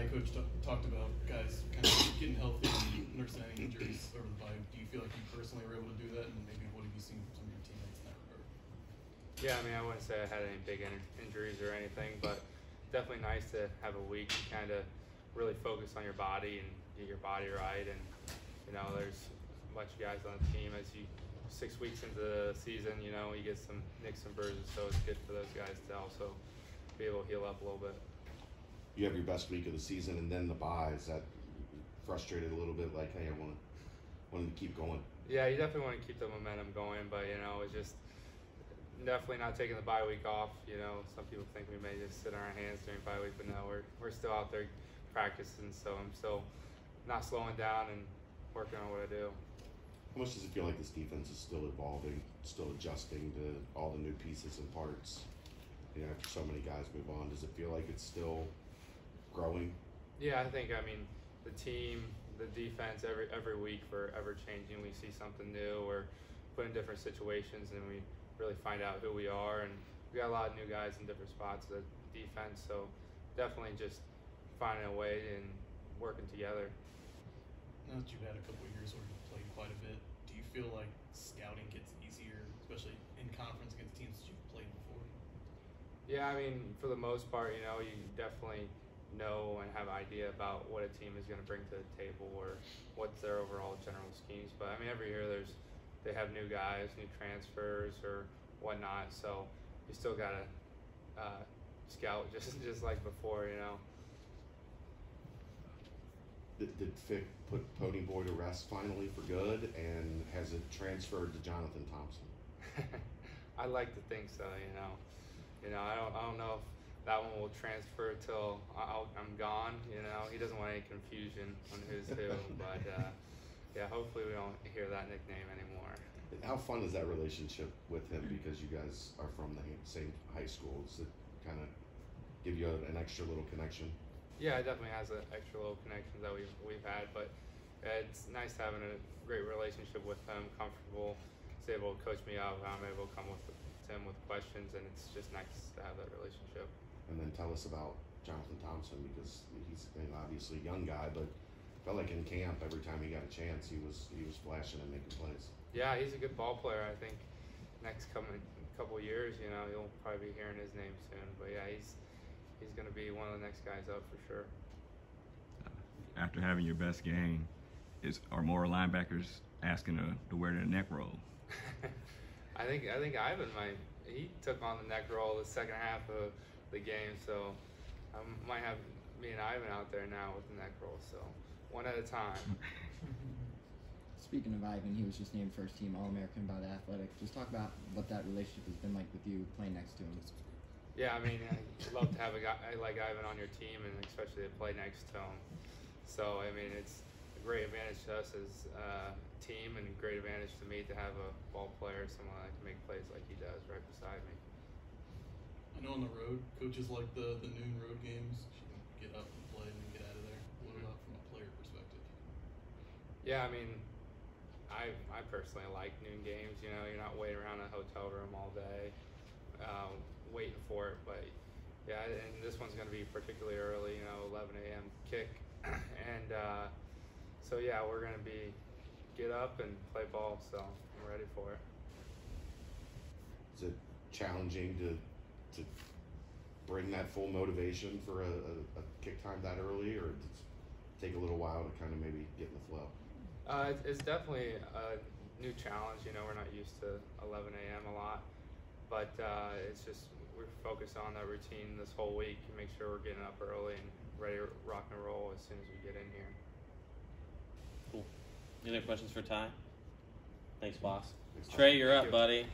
Ty coach talked about guys kind of getting healthy and nursing any injuries over the bye. Do you feel like you personally were able to do that, and maybe what have you seen from some of your teammates in that regard? Yeah, I mean, I wouldn't say I had any big injuries or anything, but definitely nice to have a week to kind of really focus on your body and get your body right. And you know, there's a bunch of guys on the team. As you 6 weeks into the season, you know, you get some nicks and bruises, so it's good for those guys to also be able to heal up a little bit. You have your best week of the season, and then the bye. Is that frustrated a little bit? Like, hey, I want to keep going. Yeah, you definitely want to keep the momentum going, but you know, it's just definitely not taking the bye week off. You know, some people think we may just sit on our hands during bye week, but no, we're still out there practicing. So I'm still not slowing down and working on what I do. How much does it feel like this defense is still evolving, still adjusting to all the new pieces and parts? You know, after so many guys move on, does it feel like it's still growing? Yeah, I think, I mean, the team, the defense, every week we're ever changing. We see something new or put in different situations, and we really find out who we are. And we got a lot of new guys in different spots of the defense, so definitely just finding a way and working together. Now that you've had a couple of years where you've played quite a bit, do you feel like scouting gets easier, especially in conference against teams that you've played before? Yeah, I mean, for the most part, you know, you definitely know and have an idea about what a team is going to bring to the table or what's their overall general schemes. But I mean, every year they have new guys, new transfers or whatnot, so you still got to scout just like before, you know. Did Fick put Ponyboy to rest finally for good, and has it transferred to Jonathan Thompson? I like to think so, you know. I don't know if that one will transfer till I'm gone. You know, he doesn't want any confusion on who's who, but yeah, hopefully we don't hear that nickname anymore. How fun is that relationship with him, because you guys are from the same high school? Does it kind of give you an extra little connection? Yeah, it definitely has an extra little connection that we've had, but it's nice having a great relationship with him, comfortable. He's able to coach me up, I'm able to come to him with questions, and it's just nice to have that relationship. And then tell us about Jonathan Thompson, because he's obviously a young guy, but felt like in camp every time he got a chance, he was flashing and making plays. Yeah, he's a good ball player. I think next couple of years, you know, you'll probably be hearing his name soon. But yeah, he's going to be one of the next guys up for sure. After having your best game, are more linebackers asking to wear the neck roll? I think Ivan he took on the neck roll the second half of the game, so I might have me and Ivan out there now with the neck roll, so one at a time. Speaking of Ivan, he was just named first team All-American by The Athletic. Just talk about what that relationship has been like with you playing next to him. Yeah, I mean, I'd love to have a guy like Ivan on your team, and especially to play next to him. So, I mean, it's a great advantage to us as a team, and a great advantage to me to have a ball player, someone that can make plays like he does right beside me. I know on the road, coaches like the noon road games. You can get up and play and then get out of there. What about from a player perspective? Yeah, I mean, I personally like noon games. You know, you're not waiting around a hotel room all day waiting for it. But yeah, and this one's going to be particularly early. You know, 11 a.m. kick, and so yeah, we're going to get up and play ball. So I'm ready for it. Is it challenging to bring that full motivation for a kick time that early, or does it take a little while to kind of maybe get in the flow? It's definitely a new challenge. You know, we're not used to 11 a.m. a lot, but it's just we're focused on that routine this whole week and make sure we're getting up early and ready to rock and roll as soon as we get in here. Cool. Any other questions for Ty? Thanks, boss. Thanks, Trey, you're Thank up, you. buddy.